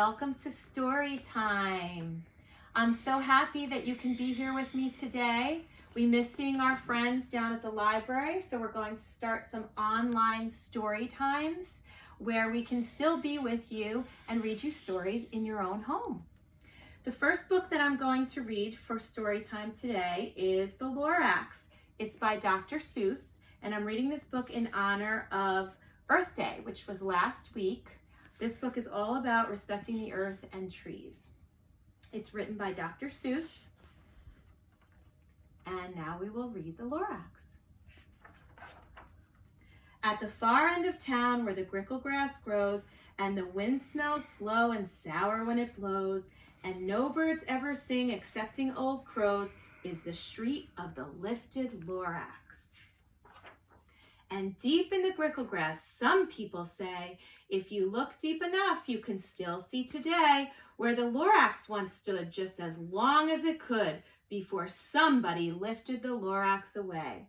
welcome to Storytime. I'm so happy that you can be here with me today. We miss seeing our friends down at the library, so we're going to start some online story times where we can still be with you and read you stories in your own home. The first book that I'm going to read for Storytime today is The Lorax. It's by Dr. Seuss, and I'm reading this book in honor of Earth Day, which was last week. This book is all about respecting the earth and trees. It's written by Dr. Seuss, and now we will read The Lorax. At the far end of town where the grickle grass grows, and the wind smells slow and sour when it blows, and no birds ever sing excepting old crows, is the street of the lifted Lorax. And deep in the grickle grass, some people say, if you look deep enough, you can still see today where the Lorax once stood just as long as it could before somebody lifted the Lorax away.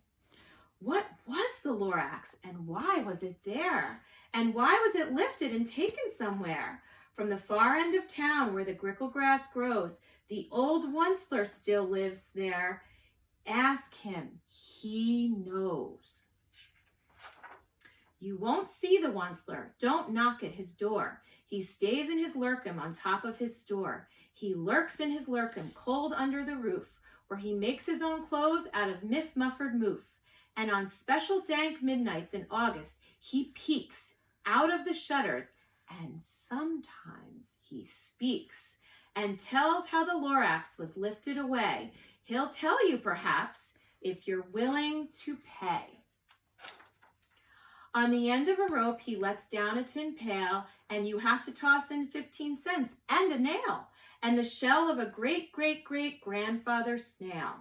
What was the Lorax, and why was it there? And why was it lifted and taken somewhere? From the far end of town where the grickle grass grows, the old Onceler still lives there. Ask him, he knows. You won't see the Onceler. Don't knock at his door. He stays in his lurkum on top of his store. He lurks in his lurkum, cold under the roof, where he makes his own clothes out of muffered moof. And on special dank midnights in August, he peeks out of the shutters, and sometimes he speaks and tells how the Lorax was lifted away. He'll tell you, perhaps, if you're willing to pay. On the end of a rope, he lets down a tin pail, and you have to toss in 15 cents and a nail, and the shell of a great-great-great-grandfather's snail.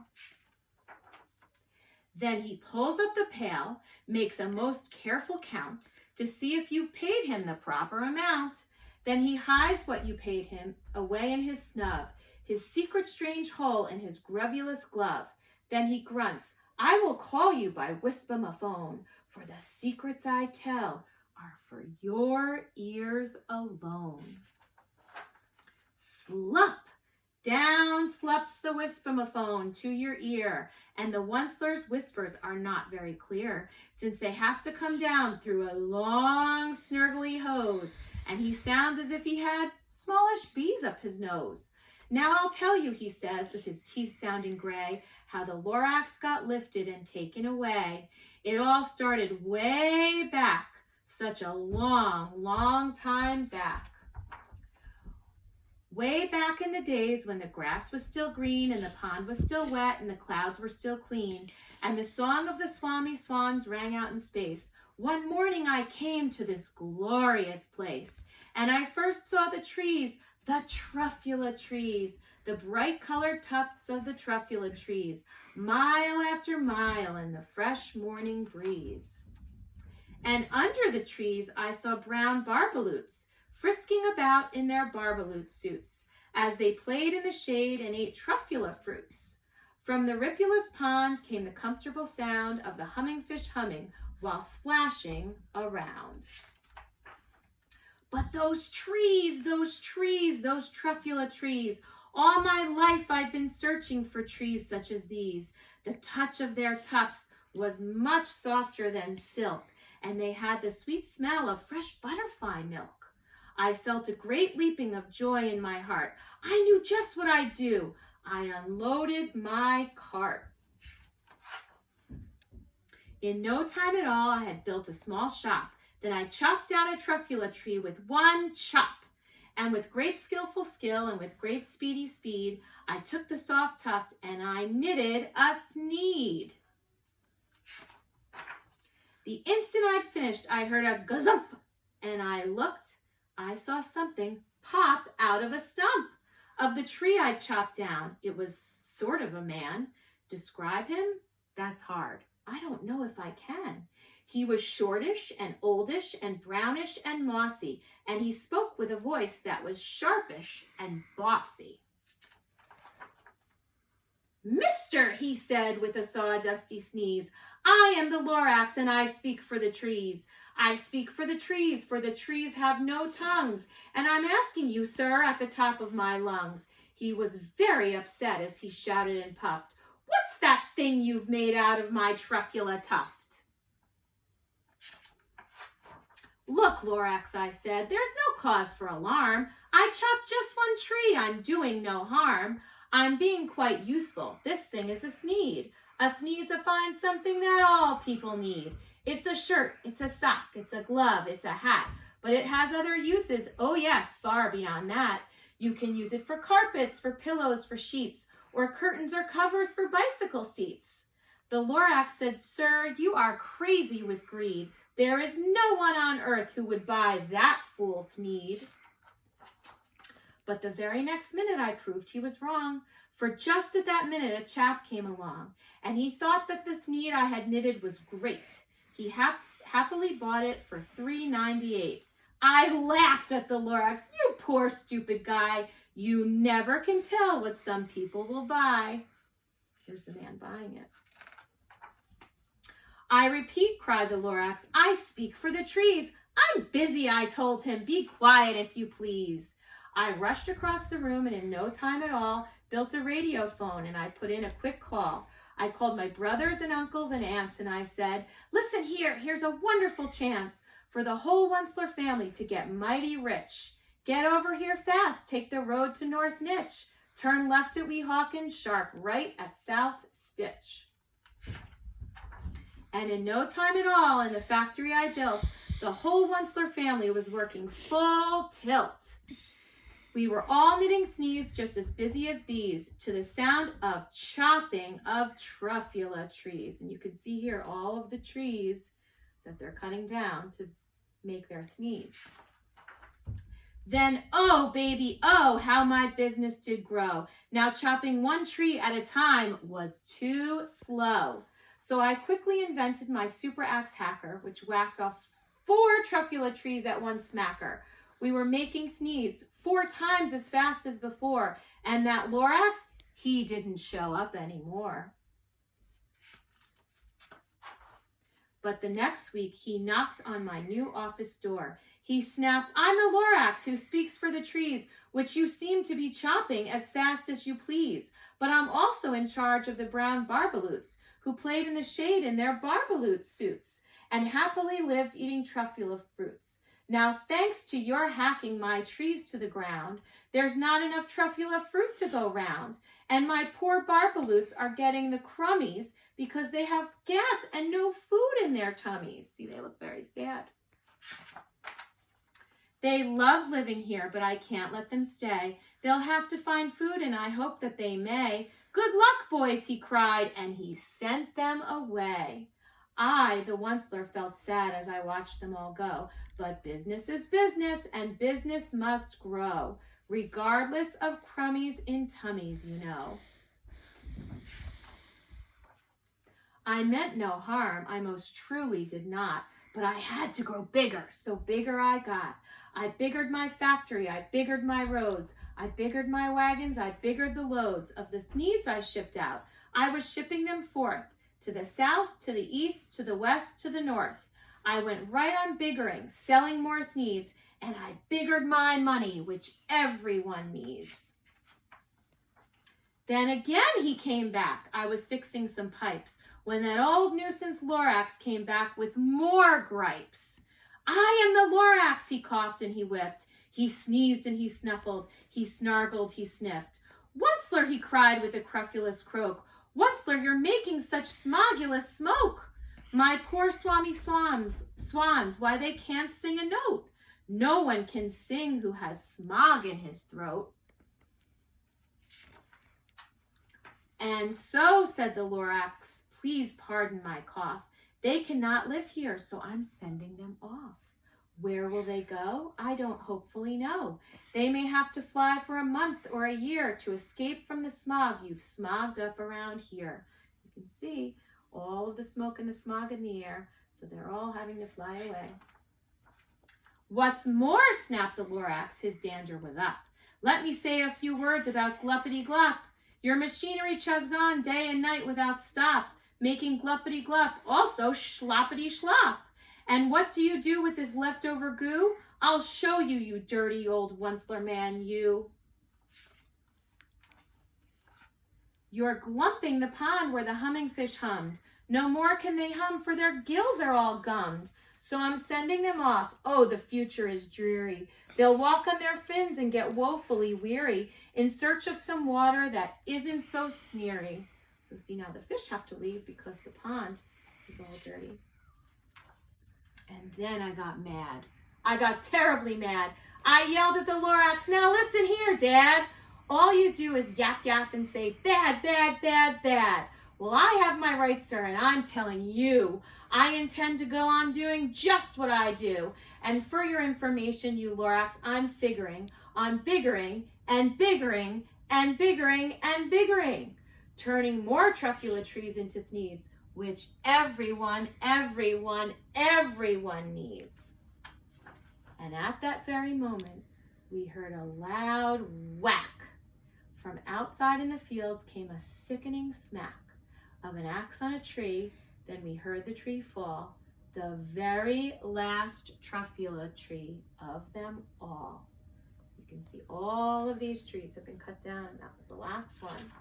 Then he pulls up the pail, makes a most careful count to see if you've paid him the proper amount. Then he hides what you paid him away in his snub, his secret strange hole in his gruvulous glove. Then he grunts, I will call you by wisp-a-phone, for the secrets I tell are for your ears alone. Slup! Down slups the wisp-a-phone to your ear, and the Onceler's whispers are not very clear, since they have to come down through a long, snurgly hose, and he sounds as if he had smallish bees up his nose. Now I'll tell you, he says, with his teeth sounding gray, how the Lorax got lifted and taken away. It all started way back, such a long, long time back. Way back in the days when the grass was still green and the pond was still wet and the clouds were still clean and the song of the swami swans rang out in space, one morning I came to this glorious place, and I first saw the trees, the Truffula Trees, the bright-colored tufts of the Truffula Trees, mile after mile in the fresh morning breeze. And under the trees I saw brown barbaloots, frisking about in their barbaloot suits, as they played in the shade and ate truffula fruits. From the ripulous pond came the comfortable sound of the humming fish humming while splashing around. But those trees, those Truffula Trees, all my life I've been searching for trees such as these. The touch of their tufts was much softer than silk, and they had the sweet smell of fresh butterfly milk. I felt a great leaping of joy in my heart. I knew just what I'd do. I unloaded my cart. In no time at all, I had built a small shop. Then I chopped down a Truffula tree with one chop. And with great skillful skill and with great speedy speed, I took the soft tuft and I knitted a thneed. The instant I'd finished, I heard a gazump, and I looked. I saw something pop out of a stump of the tree I'd chopped down. It was sort of a man. Describe him? That's hard. I don't know if I can. He was shortish and oldish and brownish and mossy, and he spoke with a voice that was sharpish and bossy. Mister, he said with a sawdusty sneeze, I am the Lorax and I speak for the trees. I speak for the trees have no tongues, and I'm asking you, sir, at the top of my lungs. He was very upset as he shouted and puffed. What's that thing you've made out of my truffula tuft? Look, Lorax, I said, there's no cause for alarm. I chopped just one tree. I'm doing no harm. I'm being quite useful. This thing is a thneed. A thneed's a fine something that all people need. It's a shirt, it's a sock, it's a glove, it's a hat. But it has other uses. Oh yes, far beyond that. You can use it for carpets, for pillows, for sheets, or curtains or covers for bicycle seats. The Lorax said, Sir, you are crazy with greed. There is no one on earth who would buy that fool thneed. But the very next minute I proved he was wrong, for just at that minute a chap came along, and he thought that the thneed I had knitted was great. He happily bought it for $3.98. I laughed at the Lorax. You poor stupid guy. You never can tell what some people will buy. Here's the man buying it. I repeat, cried the Lorax, I speak for the trees. I'm busy, I told him. Be quiet, if you please. I rushed across the room and in no time at all built a radio phone, and I put in a quick call. I called my brothers and uncles and aunts, and I said, listen here, here's a wonderful chance for the whole Onceler family to get mighty rich. Get over here fast, take the road to North Nitch. Turn left at Weehawken, sharp right at South Stitch. And in no time at all, in the factory I built, the whole Onceler family was working full tilt. We were all knitting thneeds just as busy as bees to the sound of chopping of Truffula trees. And you can see here all of the trees that they're cutting down to make their thneeds. Then, oh baby, oh, how my business did grow. Now chopping one tree at a time was too slow. So I quickly invented my super axe hacker, which whacked off 4 Truffula trees at one smacker. We were making thneeds 4 times as fast as before, and that Lorax, he didn't show up anymore. But the next week, he knocked on my new office door. He snapped, I'm the Lorax who speaks for the trees, which you seem to be chopping as fast as you please. But I'm also in charge of the brown barbaloots, who played in the shade in their barbaloot suits, and happily lived eating truffula fruits. Now, thanks to your hacking my trees to the ground, there's not enough truffula fruit to go round, and my poor barbaloots are getting the crummies because they have gas and no food in their tummies. See, they look very sad. They love living here, but I can't let them stay. They'll have to find food, and I hope that they may. Good luck, boys, he cried, and he sent them away. I, the Onceler, felt sad as I watched them all go, but business is business, and business must grow, regardless of crummies in tummies, you know. I meant no harm, I most truly did not, but I had to grow bigger, so bigger I got. I biggered my factory, I biggered my roads, I biggered my wagons, I biggered the loads of the thneeds I shipped out. I was shipping them forth, to the south, to the east, to the west, to the north. I went right on biggering, selling more thneeds, and I biggered my money, which everyone needs. Then again he came back. I was fixing some pipes, when that old nuisance Lorax came back with more gripes. I am the Lorax, he coughed and he whiffed. He sneezed and he snuffled. He snargled, he sniffed. Onceler, he cried with a crufulous croak. Onceler, you're making such smogulous smoke. My poor swami swans, why they can't sing a note. No one can sing who has smog in his throat. And so, said the Lorax, please pardon my cough. They cannot live here, so I'm sending them off. Where will they go? I don't hopefully know. They may have to fly for a month or a year to escape from the smog you've smogged up around here. You can see all of the smoke and the smog in the air, so they're all having to fly away. What's more, snapped the Lorax, his dander was up. Let me say a few words about gluppity-glup. Your machinery chugs on day and night without stop, making gluppity-glup, also schloppity-schlop. And what do you do with this leftover goo? I'll show you, you dirty old Onceler man, you. You're glumping the pond where the humming fish hummed. No more can they hum, for their gills are all gummed. So I'm sending them off. Oh, the future is dreary. They'll walk on their fins and get woefully weary in search of some water that isn't so smeary. So see, now the fish have to leave because the pond is all dirty. And then I got mad. I got terribly mad. I yelled at the Lorax, now listen here, Dad. All you do is yap yap and say, bad, bad, bad, bad. Well, I have my rights, sir, and I'm telling you, I intend to go on doing just what I do. And for your information, you Lorax, I'm figuring on biggering and biggering and biggering and biggering, turning more Truffula trees into needs, which everyone needs. And at that very moment, we heard a loud whack. From outside in the fields came a sickening smack of an axe on a tree. Then we heard the tree fall, the very last Truffula tree of them all. You can see all of these trees have been cut down, and that was the last one.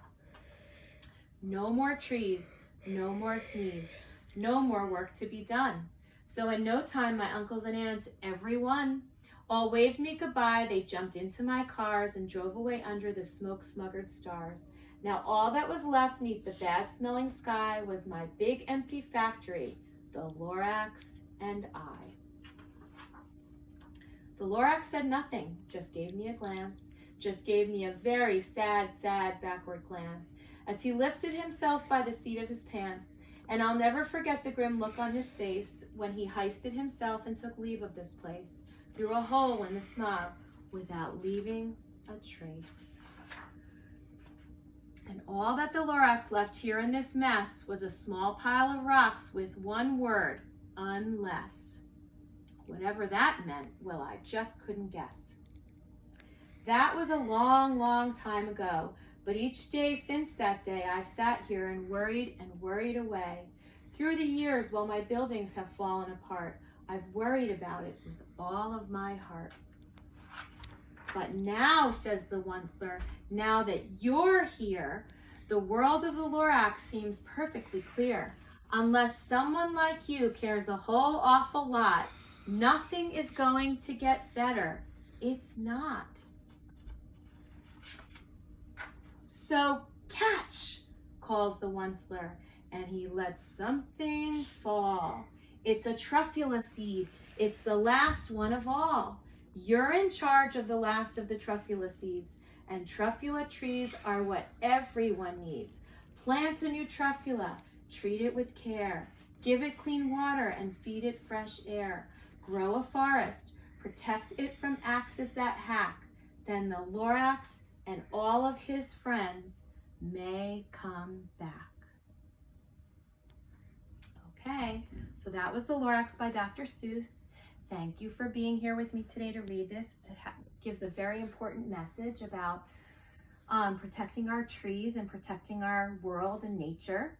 No more trees, no more needs, no more work to be done. So in no time, my uncles and aunts, everyone, all waved me goodbye. They jumped into my cars and drove away under the smoke-smuggered stars. Now all that was left neath the bad-smelling sky was my big empty factory, the Lorax and I. The Lorax said nothing, just gave me a glance, just gave me a very sad, sad backward glance as he lifted himself by the seat of his pants. And I'll never forget the grim look on his face when he hoisted himself and took leave of this place through a hole in the smog without leaving a trace. And all that the Lorax left here in this mess was a small pile of rocks with one word, unless. Whatever that meant, well, I just couldn't guess. That was a long, long time ago, but each day since that day I've sat here and worried away. Through the years, while my buildings have fallen apart, I've worried about it with all of my heart. But now, says the Onceler, now that you're here, the world of the Lorax seems perfectly clear. Unless someone like you cares a whole awful lot, nothing is going to get better. It's not. So catch, calls the Onceler, and he lets something fall. It's a Truffula seed. It's the last one of all. You're in charge of the last of the Truffula seeds, and Truffula trees are what everyone needs. Plant a new Truffula, treat it with care, give it clean water and feed it fresh air. Grow a forest, protect it from axes that hack. Then the Lorax and all of his friends may come back. Okay, so that was The Lorax by Dr. Seuss. Thank you for being here with me today to read this. It gives a very important message about protecting our trees and protecting our world and nature.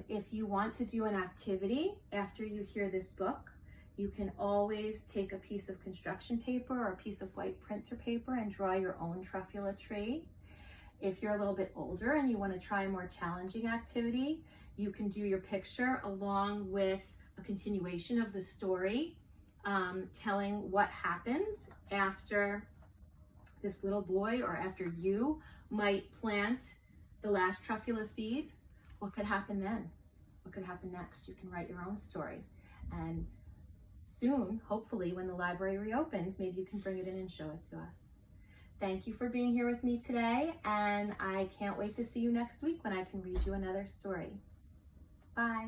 If you want to do an activity after you hear this book, you can always take a piece of construction paper or a piece of white printer paper and draw your own Truffula tree. If you're a little bit older and you want to try a more challenging activity, you can do your picture along with a continuation of the story, telling what happens after this little boy or after you might plant the last Truffula seed. What could happen then? What could happen next? You can write your own story. And soon, hopefully, when the library reopens, maybe you can bring it in and show it to us. Thank you for being here with me today, and I can't wait to see you next week when I can read you another story. Bye.